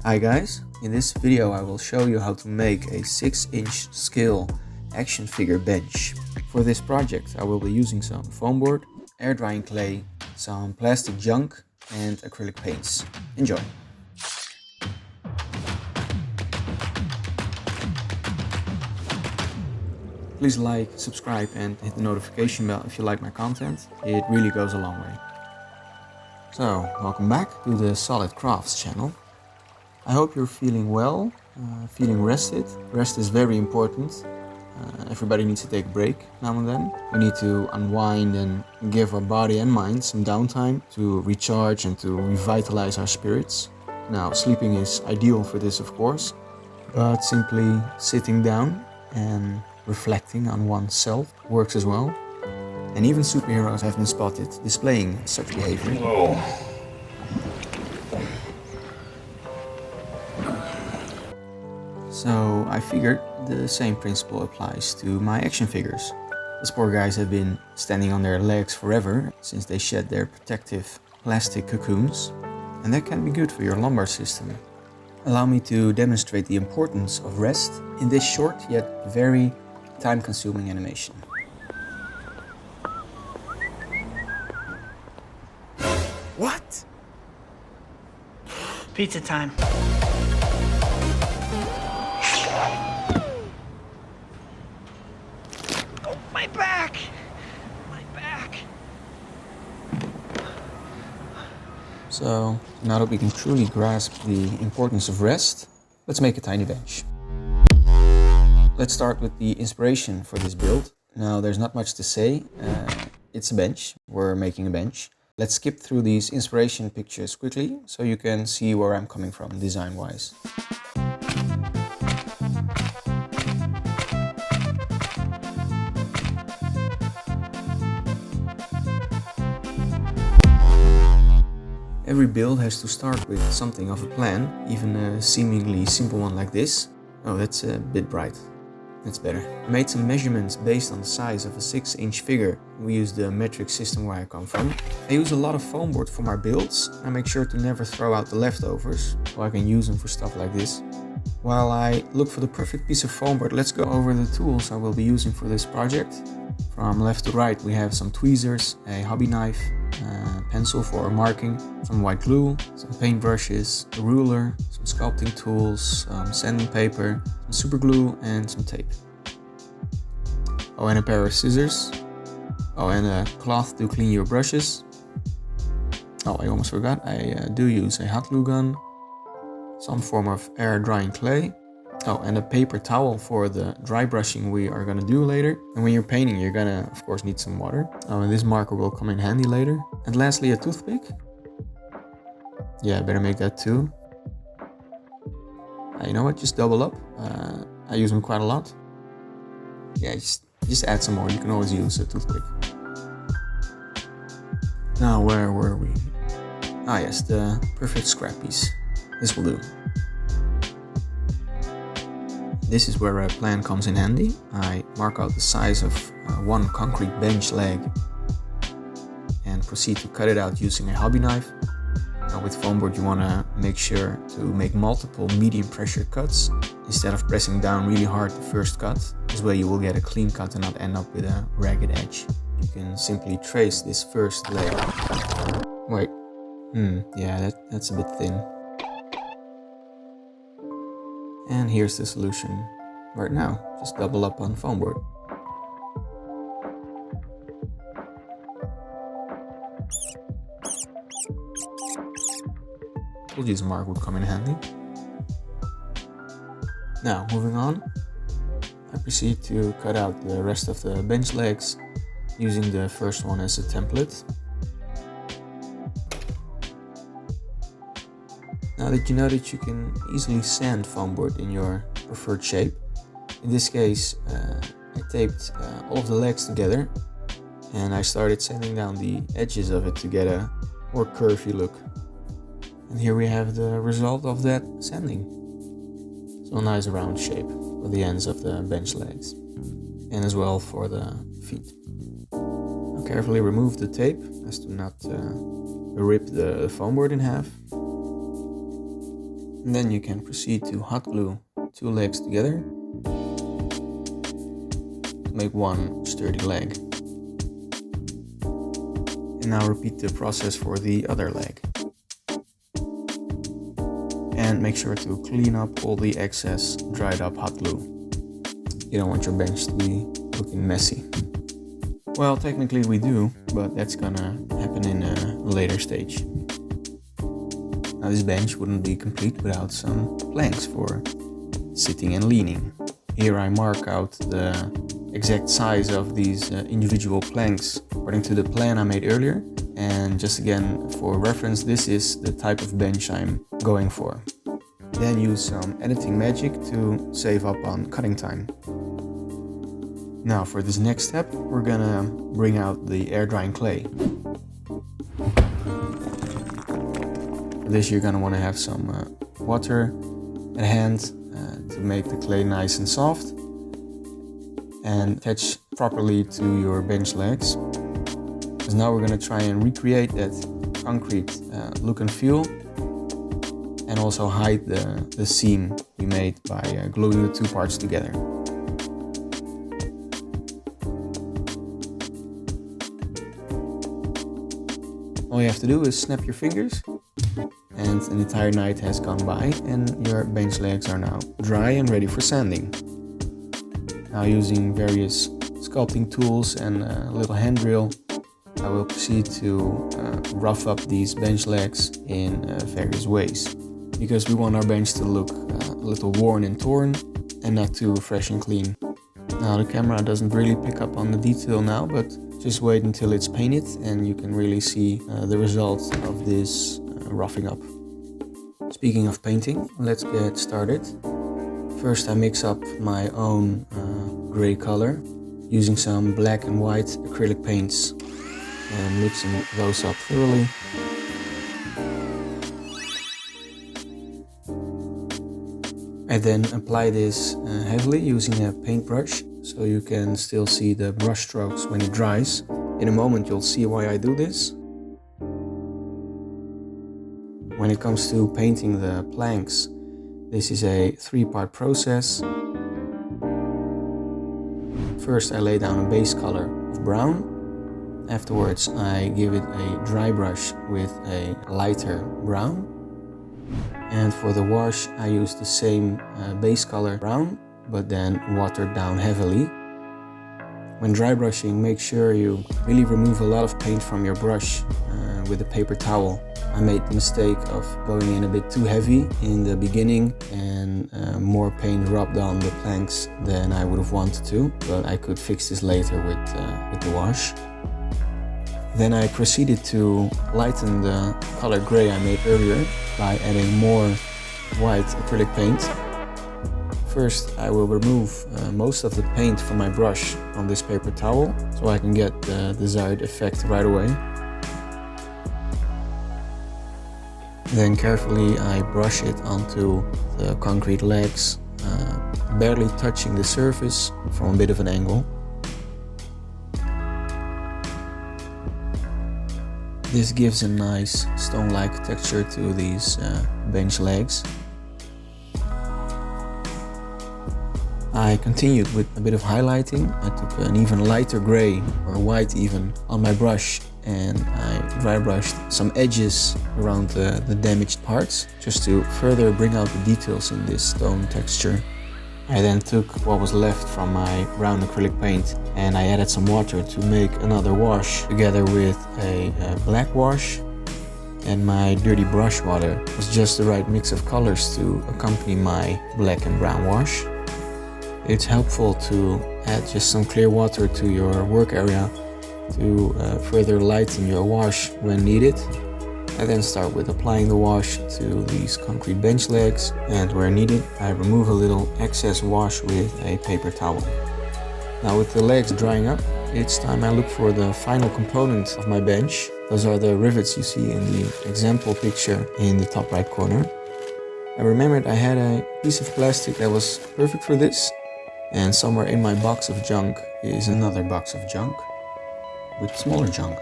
Hi guys, in this video I will show you how to make a 6-inch scale action figure bench. For this project I will be using some foam board, air drying clay, some plastic junk and acrylic paints. Enjoy! Please like, subscribe and hit the notification bell if you like my content. It really goes a long way. So, welcome back to the Solid Crafts channel. I hope you're feeling well, feeling rested. Rest is very important. Everybody needs to take a break now and then. We need to unwind and give our body and mind some downtime to recharge and to revitalize our spirits. Now, sleeping is ideal for this, of course, but simply sitting down and reflecting on oneself works as well. And even superheroes have been spotted displaying such behavior. Oh. So I figured the same principle applies to my action figures. These poor guys have been standing on their legs forever since they shed their protective plastic cocoons, and that can be good for your lumbar system. Allow me to demonstrate the importance of rest in this short yet very time-consuming animation. What? Pizza time. Oh, my back! My back! So, now that we can truly grasp the importance of rest, let's make a tiny bench. Let's start with the inspiration for this build. Now, there's not much to say. It's a bench. We're making a bench. Let's skip through these inspiration pictures quickly so you can see where I'm coming from design-wise. Every build has to start with something of a plan, even a seemingly simple one like this. Oh, that's a bit bright. That's better. I made some measurements based on the size of a 6-inch figure. We use the metric system where I come from. I use a lot of foam board for my builds. I make sure to never throw out the leftovers, so I can use them for stuff like this. While I look for the perfect piece of foam board, let's go over the tools I will be using for this project. From left to right we have some tweezers, a hobby knife, a pencil for marking, some white glue, some paint brushes, a ruler, some sculpting tools, some sanding paper, some super glue and some tape. Oh, and a pair of scissors. Oh, and a cloth to clean your brushes. Oh, I almost forgot, I do use a hot glue gun, some form of air drying clay. Oh, and a paper towel for the dry brushing we are gonna do later. And when you're painting, you're gonna, of course, need some water. Oh, and this marker will come in handy later. And lastly, a toothpick. Yeah, I better make that too. You know what, just double up. I use them quite a lot. Yeah, just add some more. You can always use a toothpick. Now, where were we? Ah, yes, the perfect scrap piece. This will do. This is where a plan comes in handy. I mark out the size of one concrete bench leg and proceed to cut it out using a hobby knife. Now with foam board you want to make sure to make multiple medium pressure cuts instead of pressing down really hard the first cut. This way you will get a clean cut and not end up with a ragged edge. You can simply trace this first leg. Wait, yeah, that's a bit thin. And here's the solution right now. Just double up on foam board. Told you this mark would come in handy. Now, moving on. I proceed to cut out the rest of the bench legs using the first one as a template. Now that you know that you can easily sand foam board in your preferred shape, in this case I taped all of the legs together and I started sanding down the edges of it to get a more curvy look. And here we have the result of that sanding. So a nice round shape for the ends of the bench legs and as well for the feet. I'll carefully remove the tape as to not rip the foam board in half. And then you can proceed to hot glue 2 legs together to make one sturdy leg. And now repeat the process for the other leg. And make sure to clean up all the excess dried up hot glue. You don't want your bench to be looking messy. Well, technically we do, but that's gonna happen in a later stage. Now this bench wouldn't be complete without some planks for sitting and leaning. Here I mark out the exact size of these individual planks according to the plan I made earlier. And just again, for reference, this is the type of bench I'm going for. Then use some editing magic to save up on cutting time. Now for this next step, we're gonna bring out the air drying clay. For this you're gonna want to have some water at hand to make the clay nice and soft and attach properly to your bench legs. Because now we're gonna try and recreate that concrete look and feel, and also hide the seam we made by gluing the 2 parts together. All you have to do is snap your fingers, and an entire night has gone by and your bench legs are now dry and ready for sanding. Now using various sculpting tools and a little hand drill, I will proceed to rough up these bench legs in various ways, because we want our bench to look a little worn and torn and not too fresh and clean. Now the camera doesn't really pick up on the detail now, but just wait until it's painted and you can really see the results of this roughing up. Speaking of painting, let's get started. First I mix up my own gray color using some black and white acrylic paints and mixing those up thoroughly. I then apply this heavily using a paintbrush, so you can still see the brush strokes when it dries. In a moment you'll see why I do this. When it comes to painting the planks, this is a 3-part process. First I lay down a base color of brown. Afterwards I give it a dry brush with a lighter brown. And for the wash I use the same base color brown, but then watered down heavily. When dry brushing, make sure you really remove a lot of paint from your brush with a paper towel. I made the mistake of going in a bit too heavy in the beginning and more paint rubbed on the planks than I would have wanted to, but I could fix this later with the wash. Then I proceeded to lighten the color gray I made earlier by adding more white acrylic paint. First I will remove most of the paint from my brush on this paper towel so I can get the desired effect right away. Then carefully I brush it onto the concrete legs, barely touching the surface from a bit of an angle. This gives a nice stone-like texture to these bench legs. I continued with a bit of highlighting. I took an even lighter gray, or white even, on my brush and I dry brushed some edges around the damaged parts just to further bring out the details in this stone texture. I then took what was left from my brown acrylic paint and I added some water to make another wash together with a black wash, and my dirty brush water was just the right mix of colors to accompany my black and brown wash. It's helpful to add just some clear water to your work area to further lighten your wash when needed. I then start with applying the wash to these concrete bench legs, and where needed I remove a little excess wash with a paper towel. Now with the legs drying up, it's time I look for the final component of my bench. Those are the rivets you see in the example picture in the top right corner. I remembered I had a piece of plastic that was perfect for this, and somewhere in my box of junk is another box of junk with smaller junk.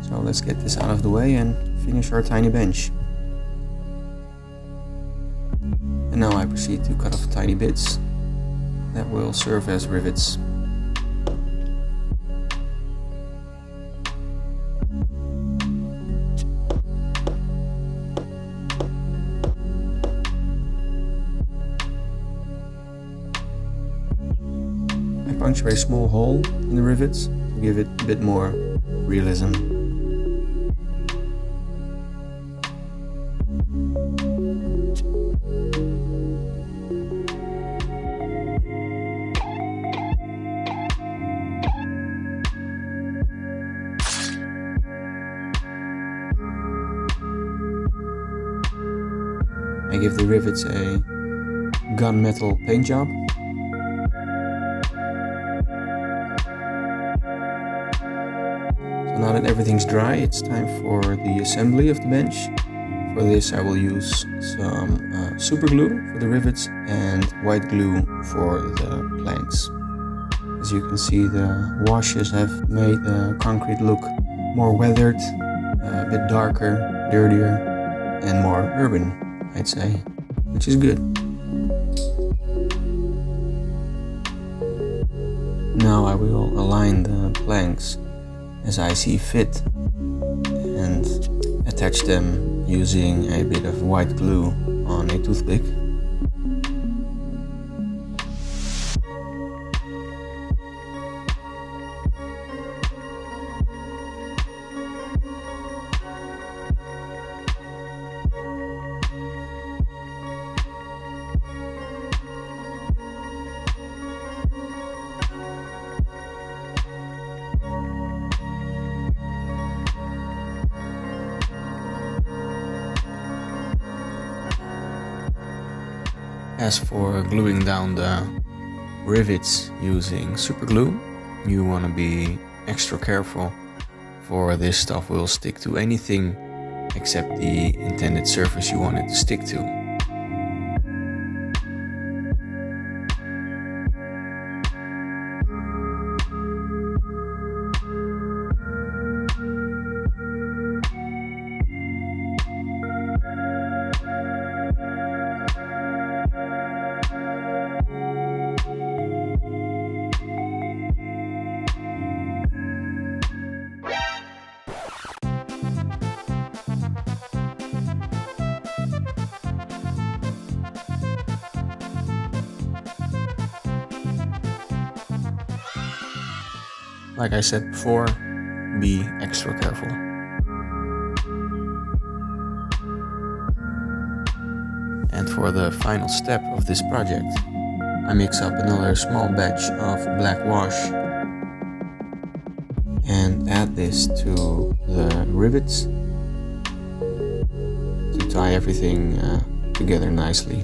So let's get this out of the way and finish our tiny bench. And now I proceed to cut off tiny bits that will serve as rivets. I puncture a small hole in the rivets to give it a bit more realism. I give the rivets a gunmetal paint job. So now that everything's dry, it's time for the assembly of the bench. For this I will use some super glue for the rivets and white glue for the planks. As you can see, the washes have made the concrete look more weathered, a bit darker, dirtier and more urban, I'd say, which is good. Now I will align the planks as I see fit and attach them using a bit of white glue on a toothpick. As for gluing down the rivets using super glue, you want to be extra careful, for this stuff will stick to anything except the intended surface you want it to stick to. Like I said before, be extra careful. And for the final step of this project, I mix up another small batch of black wash and add this to the rivets to tie everything together nicely.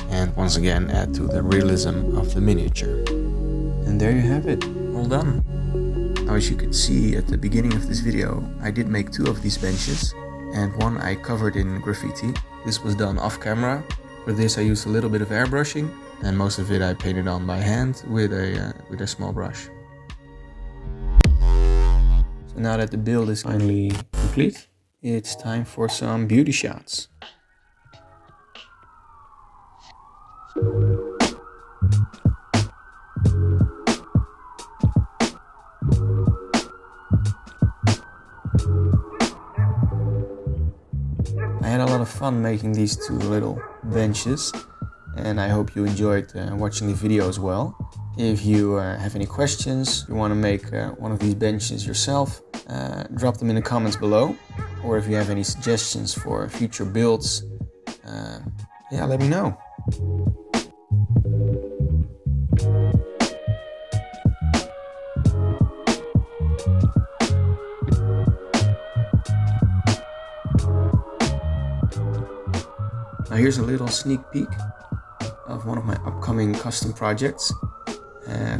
And once again add to the realism of the miniature. And there you have it, all done. Now, as you could see at the beginning of this video, I did make two of these benches and one I covered in graffiti. This was done off camera. For this I used a little bit of airbrushing and most of it I painted on by hand with a small brush. So now that the build is finally complete, it's time for some beauty shots. I had a lot of fun making these two little benches and I hope you enjoyed watching the video as well. If you have any questions, you want to make one of these benches yourself, drop them in the comments below. Or if you have any suggestions for future builds, yeah, let me know. Now here's a little sneak peek of one of my upcoming custom projects.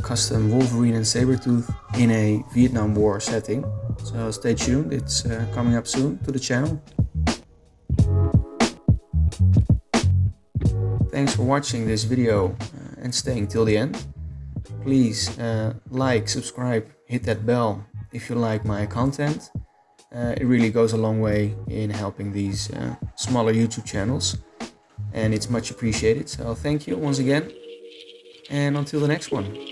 Custom Wolverine and Sabretooth in a Vietnam War setting. So stay tuned, it's coming up soon to the channel. Thanks for watching this video and staying till the end. Please like, subscribe, hit that bell if you like my content. It really goes a long way in helping these smaller YouTube channels, and it's much appreciated. So thank you once again, and until the next one.